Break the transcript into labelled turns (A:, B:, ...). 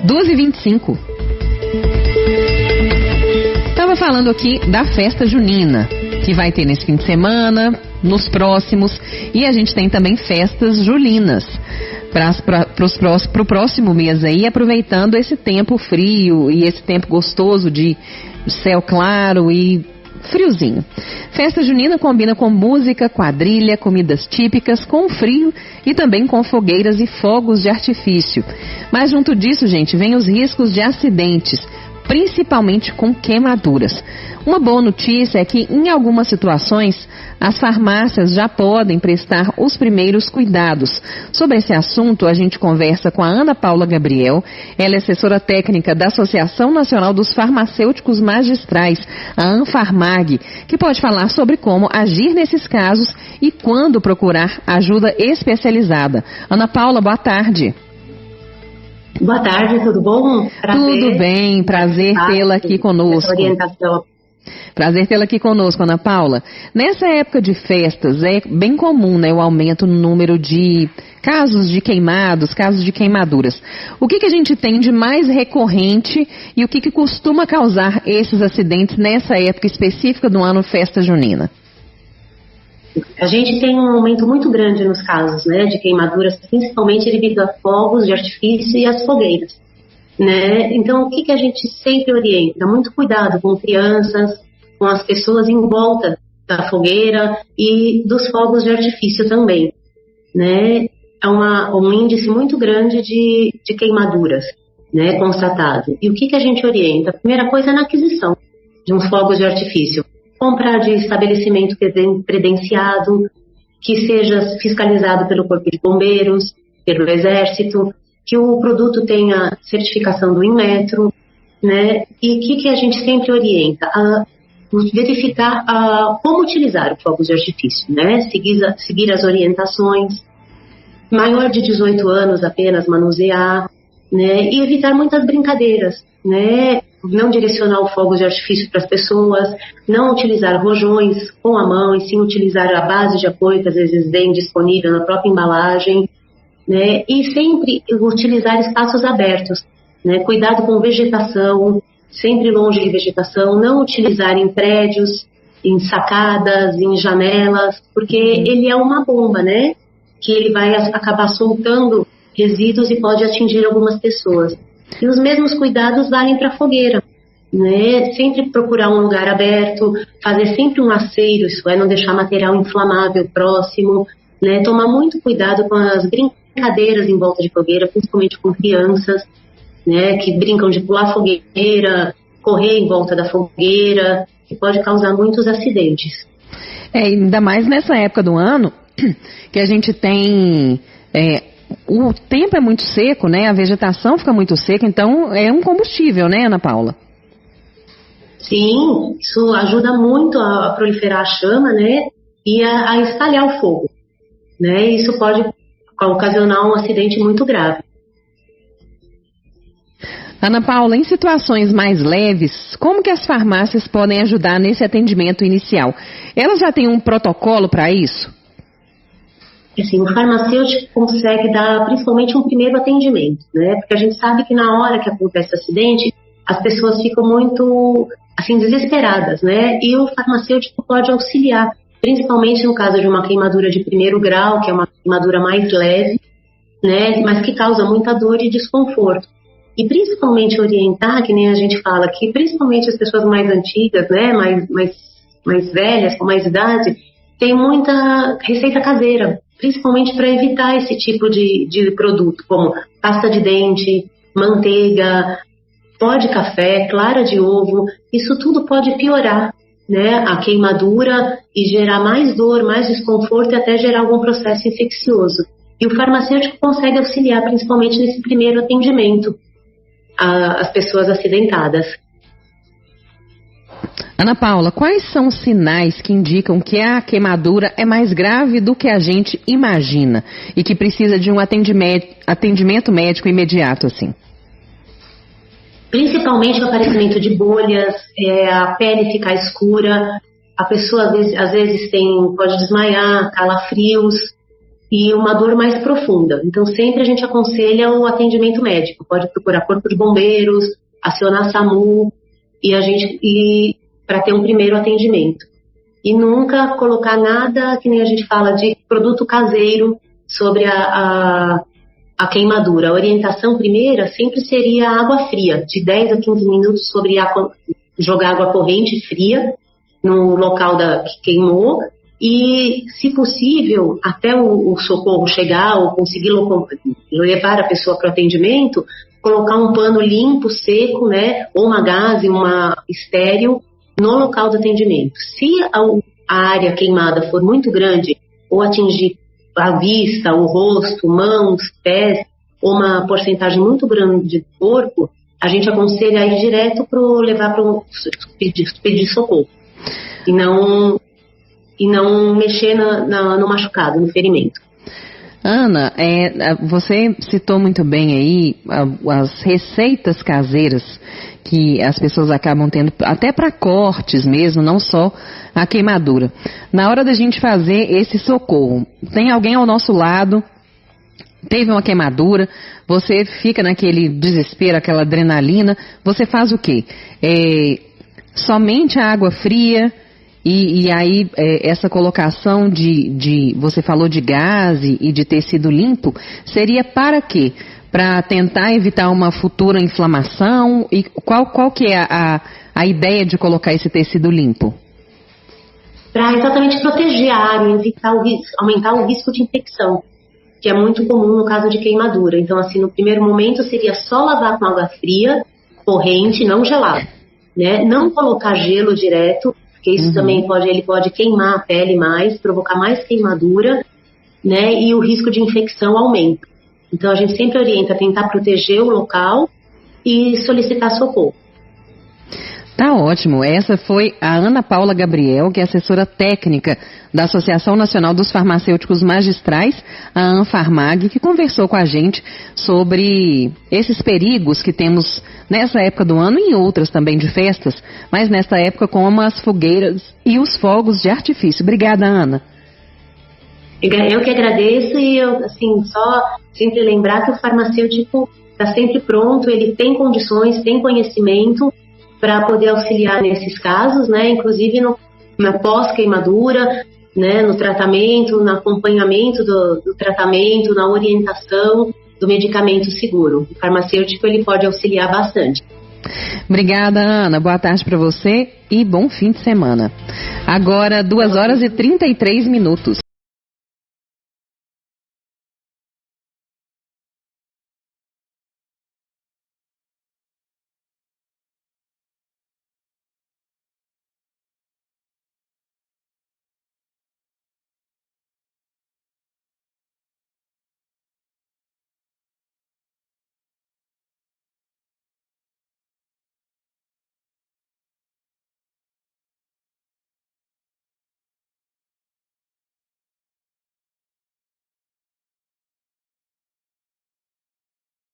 A: 2h25. Estava falando aqui da festa junina, que vai ter nesse fim de semana, nos próximos, e a gente tem também festas julinas para o próximo mês aí, aproveitando esse tempo frio e esse tempo gostoso de céu claro e friozinho. Festa junina combina com música, quadrilha, comidas típicas, com frio e também com fogueiras e fogos de artifício. Mas junto disso, gente, vem os riscos de acidentes, principalmente com queimaduras. Uma boa notícia é que, em algumas situações, as farmácias já podem prestar os primeiros cuidados. Sobre esse assunto, a gente conversa com a Ana Paula Gabriel. Ela é assessora técnica da Associação Nacional dos Farmacêuticos Magistrais, a ANFARMAG, que pode falar sobre como agir nesses casos e quando procurar ajuda especializada. Ana Paula, boa tarde.
B: Boa tarde, tudo bom?
A: Tudo bem, prazer tê-la aqui conosco.
B: Orientação.
A: Prazer tê-la aqui conosco, Ana Paula. Nessa época de festas, é bem comum, né, o aumento no número de casos de queimados, casos de queimaduras. O que a gente tem de mais recorrente e o que costuma causar esses acidentes nessa época específica do ano festa junina?
B: A gente tem um aumento muito grande nos casos, né, de queimaduras, principalmente devido a fogos de artifício e as fogueiras, né? Então, o que a gente sempre orienta? Muito cuidado com crianças, com as pessoas em volta da fogueira e dos fogos de artifício também, né? É um índice muito grande de queimaduras, né, constatado. E o que a gente orienta? A primeira coisa é na aquisição de uns fogos de artifício. Comprar de estabelecimento credenciado, que seja fiscalizado pelo Corpo de Bombeiros, pelo Exército, que o produto tenha certificação do Inmetro, né? E o que a gente sempre orienta? Verificar como utilizar o fogo de artifício, né? Seguir as orientações. Maior de 18 anos apenas manusear, né? E evitar muitas brincadeiras, né? Não direcionar o fogo de artifício para as pessoas, não utilizar rojões com a mão, e sim utilizar a base de apoio que às vezes vem disponível na própria embalagem, né? E sempre utilizar espaços abertos, né? Cuidado com vegetação, sempre longe de vegetação, não utilizar em prédios, em sacadas, em janelas, porque ele é uma bomba, né? Que ele vai acabar soltando resíduos e pode atingir algumas pessoas. E os mesmos cuidados valem para a fogueira, né? Sempre procurar um lugar aberto, fazer sempre um aceiro, isso é, não deixar material inflamável próximo, né? Tomar muito cuidado com as brincadeiras em volta de fogueira, principalmente com crianças, né? Que brincam de pular fogueira, correr em volta da fogueira, que pode causar muitos acidentes.
A: Ainda mais nessa época do ano, que a gente tem... o tempo é muito seco, né? A vegetação fica muito seca, então é um combustível, né, Ana Paula?
B: Sim, isso ajuda muito a proliferar a chama, né? E a espalhar o fogo, né? Isso pode ocasionar um acidente muito grave.
A: Ana Paula, em situações mais leves, como que as farmácias podem ajudar nesse atendimento inicial? Elas já têm um protocolo para isso?
B: Assim, o farmacêutico consegue dar principalmente um primeiro atendimento, né? Porque a gente sabe que na hora que acontece o acidente, as pessoas ficam muito, assim, desesperadas, né? E o farmacêutico pode auxiliar, principalmente no caso de uma queimadura de primeiro grau, que é uma queimadura mais leve, né? Mas que causa muita dor e desconforto. E principalmente orientar, que nem a gente fala, que principalmente as pessoas mais antigas, né? Mais velhas, com mais idade, tem muita receita caseira, principalmente para evitar esse tipo de produto, como pasta de dente, manteiga, pó de café, clara de ovo. Isso tudo pode piorar, né, a queimadura e gerar mais dor, mais desconforto e até gerar algum processo infeccioso. E o farmacêutico consegue auxiliar principalmente nesse primeiro atendimento às pessoas acidentadas.
A: Ana Paula, quais são os sinais que indicam que a queimadura é mais grave do que a gente imagina e que precisa de um atendimento médico imediato, assim?
B: Principalmente o aparecimento de bolhas, a pele ficar escura, a pessoa às vezes pode desmaiar, calafrios, e uma dor mais profunda. Então, sempre a gente aconselha o atendimento médico. Pode procurar corpo de bombeiros, acionar SAMU e para ter um primeiro atendimento. E nunca colocar nada, que nem a gente fala, de produto caseiro sobre a queimadura. A orientação primeira sempre seria água fria, de 10 a 15 minutos jogar água corrente fria no local que queimou e, se possível, até o socorro chegar ou conseguir levar a pessoa para o atendimento, colocar um pano limpo, seco, né, ou uma gaze, uma estéril, no local do atendimento. Se a área queimada for muito grande ou atingir a vista, o rosto, mãos, pés, ou uma porcentagem muito grande do corpo, a gente aconselha ir direto para levar para pedir socorro e não mexer no machucado, no ferimento.
A: Ana, você citou muito bem aí as receitas caseiras que as pessoas acabam tendo, até para cortes mesmo, não só a queimadura. Na hora da gente fazer esse socorro, tem alguém ao nosso lado, teve uma queimadura, você fica naquele desespero, aquela adrenalina, você faz o quê? Somente a água fria e aí essa colocação você falou de gaze e de tecido limpo, seria para quê? Para tentar evitar uma futura inflamação? E qual que é a ideia de colocar esse tecido limpo?
B: Para exatamente proteger a área, aumentar o risco de infecção, que é muito comum no caso de queimadura. Então, assim, no primeiro momento seria só lavar com água fria, corrente, não gelada, né? Não colocar gelo direto, porque isso também pode queimar a pele mais, provocar mais queimadura, né? E o risco de infecção aumenta. Então, a gente sempre orienta a tentar proteger o local e solicitar socorro.
A: Tá ótimo. Essa foi a Ana Paula Gabriel, que é assessora técnica da Associação Nacional dos Farmacêuticos Magistrais, a ANFARMAG, que conversou com a gente sobre esses perigos que temos nessa época do ano e em outras também de festas, mas nesta época como as fogueiras e os fogos de artifício. Obrigada, Ana.
B: Eu que agradeço e só sempre lembrar que o farmacêutico está sempre pronto, ele tem condições, tem conhecimento para poder auxiliar nesses casos, né? Inclusive na pós-queimadura, né? No tratamento, no acompanhamento do tratamento, na orientação do medicamento seguro. O farmacêutico ele pode auxiliar bastante.
A: Obrigada, Ana. Boa tarde para você e bom fim de semana. Agora, 2 horas e 33 minutos.